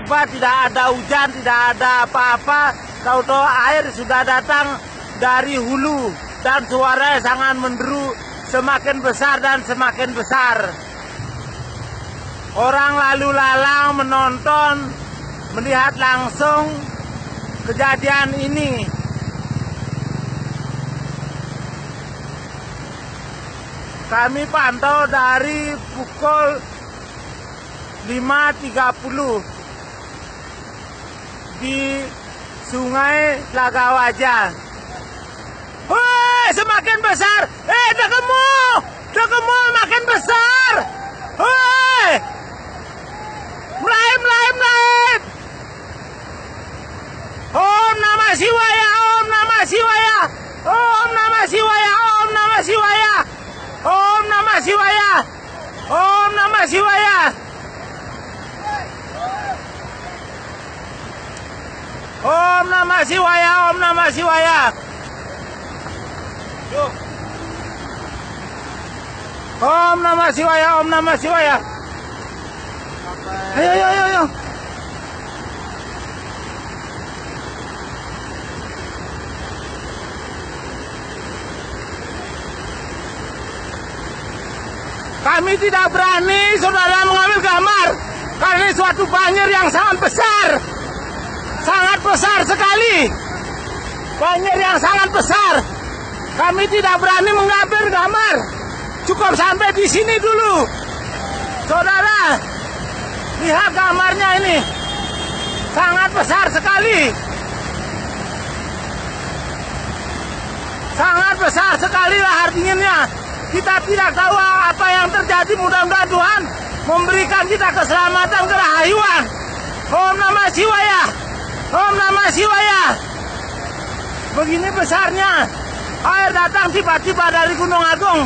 tiba-tiba tidak ada hujan, tidak ada apa-apa, tahu-tahu air sudah datang dari hulu dan suaranya sangat menderu, semakin besar dan semakin besar. Orang lalu lalang menonton, melihat langsung kejadian ini. Kami pantau dari pukul 5.30 di Sungai Lagawaja. Woi, semakin besar. Dekemu makin besar. Woi, mulai. Om Namah Shivaya, Om Namah Shivaya, Om Namah Shivaya, Om Namah Shivaya, Om Namah Shivaya, Om Namah Shivaya. Om Namah Shivaya, Om Namah Shivaya. Om Namah Shivaya, Om Namah Shivaya. Ayo. Kami tidak berani, saudara, mengambil gambar karena ini suatu banjir yang sangat besar. Sangat besar sekali. Banjir yang sangat besar. Kami tidak berani mengambil gambar. Cukup sampai di sini dulu. Saudara, lihat gambarnya ini. Sangat besar sekali. Sangat besar sekali lahar dinginnya. Kita tidak tahu apa yang terjadi. Mudah-mudahan Tuhan memberikan kita keselamatan, kerahayuan. Om Namah Shivaya. Om Namah Shivaya. Begini besarnya air datang tiba-tiba dari Gunung Agung.